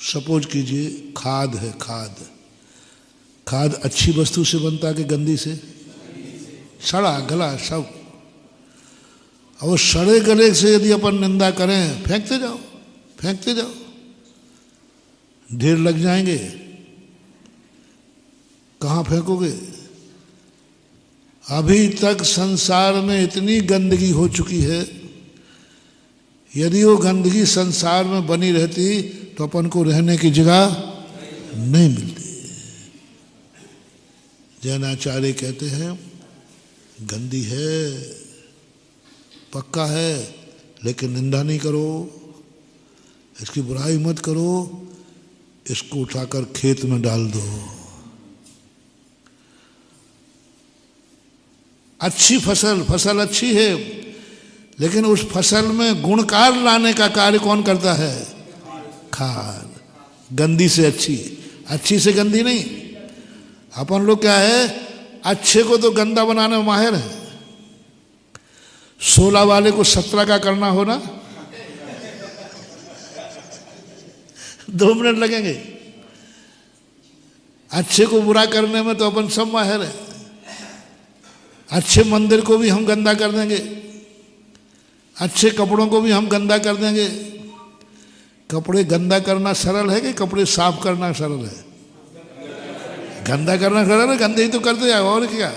Suppose कीजिए खाद है, खाद खाद अच्छी वस्तु से बनता है कि गंदी से? सड़ा गला सब। और सड़े गले से यदि अपन निंदा करें, फेंकते जाओ फेंकते जाओ, ढेर लग जाएंगे। कहाँ फेंकोगे? अभी तक संसार में इतनी गंदगी हो चुकी है, यदि वो गंदगी संसार में बनी रहती तो अपन को रहने की जगह नहीं मिलती। जैनाचार्य कहते हैं गंदी है, पक्का है, लेकिन निंदा नहीं करो, इसकी बुराई मत करो, इसको उठाकर खेत में डाल दो। अच्छी फसल अच्छी है, लेकिन उस फसल में गुणकार लाने का कार्य कौन करता है? खाद। गंदी से अच्छी, अच्छी से गंदी नहीं। अपन लोग क्या है, अच्छे को तो गंदा बनाने में माहिर है। 16 वाले को 17 का करना हो ना, 2 मिनट लगेंगे। अच्छे को बुरा करने में तो अपन सब माहिर है। अच्छे मंदिर को भी हम गंदा कर देंगे, अच्छे कपड़ों को भी हम गंदा कर देंगे। कपड़े गंदा करना सरल है कि कपड़े साफ करना सरल है? गंदा करना सरल है, गंदे ही तो करते हैं और क्या।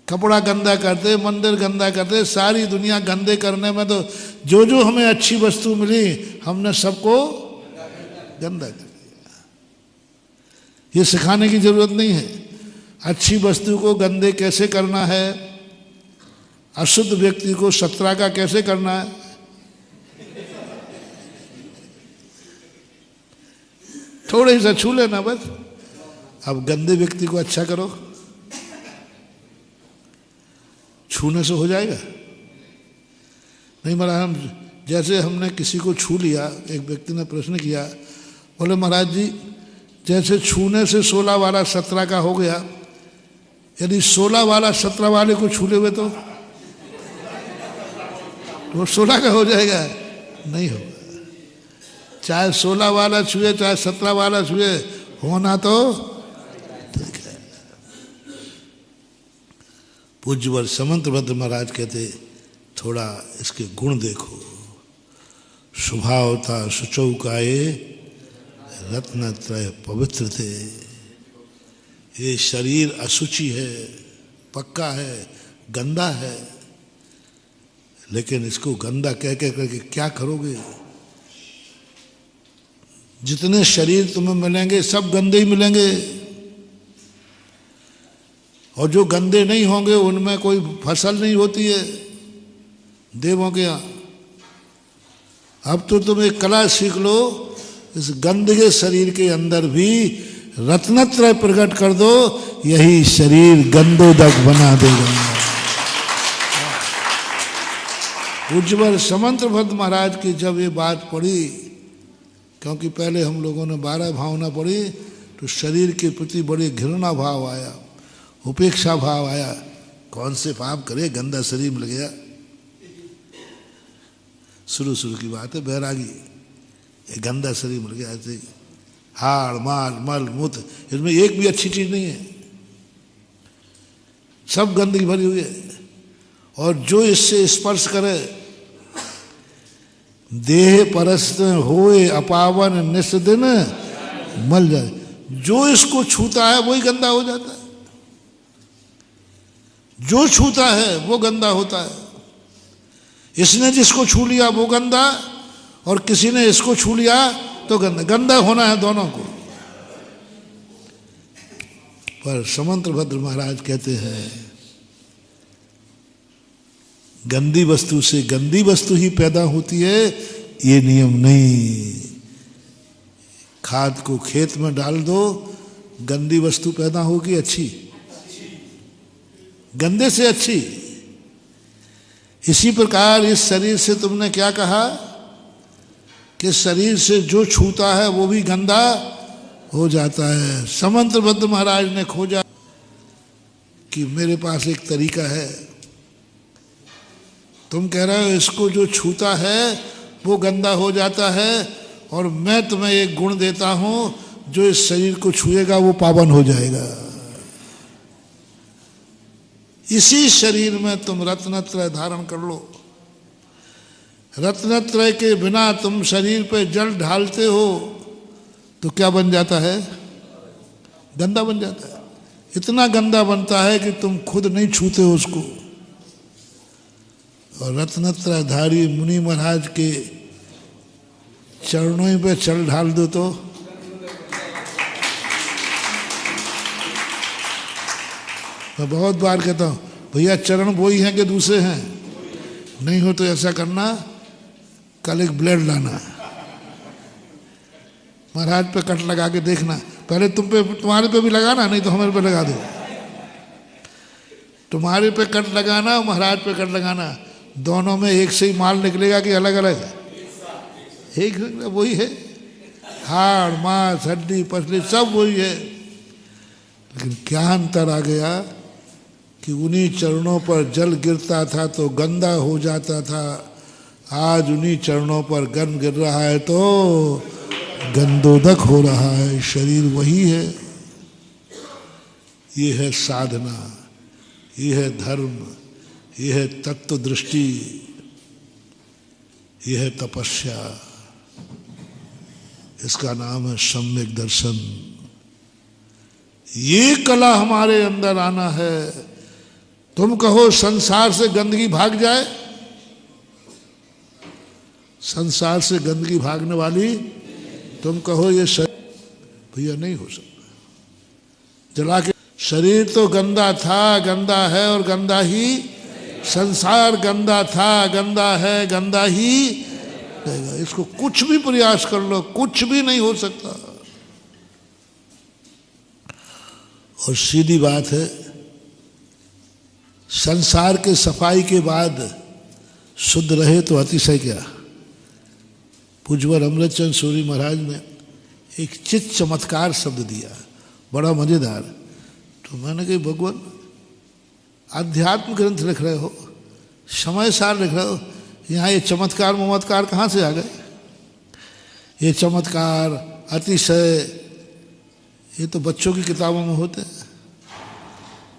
कपड़ा गंदा करते, मंदिर गंदा करते, सारी दुनिया गंदे करने में तो जो जो हमें अच्छी वस्तु मिली हमने सबको गंदा कर दिया। ये सिखाने की जरूरत नहीं है। अच्छी वस्तु को गंदे कैसे करना है, अशुद्ध व्यक्ति को 17 का कैसे करना है, थोड़े सा छू लेना बस। अब गंदे व्यक्ति को अच्छा करो, छूने से हो जाएगा? नहीं महाराज, हम जैसे हमने किसी को छू लिया, एक व्यक्ति ने प्रश्न किया, बोले महाराज जी जैसे छूने से 16 वाला 17 का हो गया, यदि 16 वाला 17 वाले को छू ले तो वो 16 का हो जाएगा? नहीं होगा। चाहे 16 वाला छुए चाहे 17 वाला छुए, होना तो ठीक है। पूज्यवर समंतभद्र महाराज कहते थोड़ा इसके गुण देखो। स्वभावता सुचौकाए रत्नत्रय पवित्र थे। ये शरीर अशुचि है, पक्का है, गंदा है, लेकिन इसको गंदा कह कह करके क्या करोगे? जितने शरीर तुम्हें मिलेंगे सब गंदे ही मिलेंगे, और जो गंदे नहीं होंगे उनमें कोई फसल नहीं होती है देवों के यहाँ। अब तो तुम एक कला सीख लो, इस गंदे शरीर के अंदर भी रत्नत्रय प्रकट कर दो, यही शरीर गंदोदक बना देगा। पूज्यवर समंतभद्र महाराज की जब ये बात पड़ी, क्योंकि पहले हम लोगों ने 12 भावना पढ़ी, तो शरीर के प्रति बड़े घृणा भाव आया, उपेक्षा भाव आया। कौन से पाप करे, गंदा शरीर मिल गया। शुरू की बात है, बैरागी, ये गंदा शरीर मिल गया। ऐसे हाड़ माल मल मूत्र, इसमें एक भी अच्छी चीज नहीं है, सब गंदगी भरी हुई है। और जो इससे स्पर्श करे, देह परस्त होए अपावन निस्दिन मल जाए। जो इसको छूता है वही गंदा हो जाता है, जो छूता है वो गंदा होता है। इसने जिसको छू लिया वो गंदा, और किसी ने इसको छू लिया तो गंदा। गंदा होना है दोनों को। पर समंतभद्र महाराज कहते हैं गंदी वस्तु से गंदी वस्तु ही पैदा होती है, ये नियम नहीं। खाद को खेत में डाल दो, गंदी वस्तु पैदा होगी अच्छी, गंदे से अच्छी। इसी प्रकार इस शरीर से तुमने क्या कहा कि शरीर से जो छूता है वो भी गंदा हो जाता है। समंतभद्र महाराज ने खोजा कि मेरे पास एक तरीका है। तुम कह रहे हो इसको जो छूता है वो गंदा हो जाता है, और मैं तुम्हें एक गुण देता हूं, जो इस शरीर को छुएगा वो पावन हो जाएगा। इसी शरीर में तुम रत्नत्रय धारण कर लो। रत्नत्रय के बिना तुम शरीर पे जल ढालते हो तो क्या बन जाता है? गंदा बन जाता है। इतना गंदा बनता है कि तुम खुद नहीं छूते हो उसको। और रत्नत्रयधारी मुनि महाराज के चरणों पे जल ढाल दो तो मैं बहुत बार कहता हूँ, भैया चरण वही हैं कि दूसरे हैं? नहीं हो तो ऐसा करना, कल एक ब्लेड लाना, महाराज पे कट लगा के देखना। पहले तुम्हारे पे भी लगाना, नहीं तो हमारे पे लगा दो। तुम्हारे पे कट लगाना, महाराज पे कट लगाना, दोनों में एक से ही माल निकलेगा कि अलग अलग? एक वही है, हाड़ मांस हड्डी पसली सब वही है। लेकिन क्या अंतर आ गया कि उन्हीं चरणों पर जल गिरता था तो गंदा हो जाता था, आज उन्हीं चरणों पर गंद गिर रहा है तो गंदोदक हो रहा है। शरीर वही है। ये है साधना, ये है धर्म, ये है तत्व दृष्टि, ये है तपस्या। इसका नाम है सम्यक दर्शन। ये कला हमारे अंदर आना है। तुम कहो संसार से गंदगी भाग जाए, संसार से गंदगी भागने वाली तुम कहो ये शरीर, भैया नहीं हो सकता। जला के शरीर तो गंदा था, गंदा है और गंदा ही, संसार गंदा था, गंदा है, गंदा ही रहेगा। इसको कुछ भी प्रयास कर लो, कुछ भी नहीं हो सकता। और सीधी बात है, संसार के सफाई के बाद शुद्ध रहे तो अतिशय क्या। पूज्यवर अमृतचंद सूरी महाराज ने एक चित चमत्कार शब्द दिया, बड़ा मजेदार। तो मैंने कहा भगवान आध्यात्म ग्रंथ लिख रहे हो, समय सार लिख रहे हो, यहाँ ये चमत्कार ममत्कार कहाँ से आ गए? ये चमत्कार अतिशय ये तो बच्चों की किताबों में होते हैं,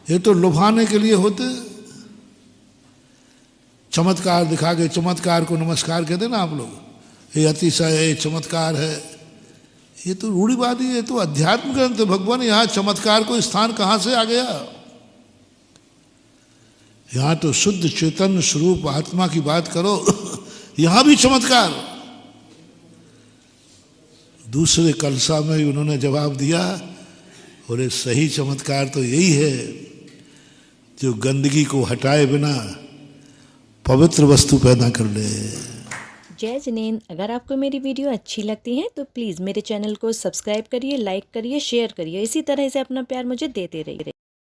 ये तो लुभाने के लिए होते हैं। चमत्कार दिखा के चमत्कार को नमस्कार कहते ना आप लोग, ये अतिशय है, चमत्कार है, ये तो रूढ़िवादी है। तो अध्यात्म ग्रंथ भगवान, यहाँ चमत्कार को स्थान कहाँ से आ गया? यहाँ तो शुद्ध चेतन स्वरूप आत्मा की बात करो, यहाँ भी चमत्कार। दूसरे कलसा में उन्होंने जवाब दिया, बोले सही चमत्कार तो यही है जो गंदगी को हटाए बिना पवित्र वस्तु पैदा कर ले। जय जिनेंद्र। अगर आपको मेरी वीडियो अच्छी लगती है तो प्लीज़ मेरे चैनल को सब्सक्राइब करिए, लाइक करिए, शेयर करिए। इसी तरह से अपना प्यार मुझे देते रहिए।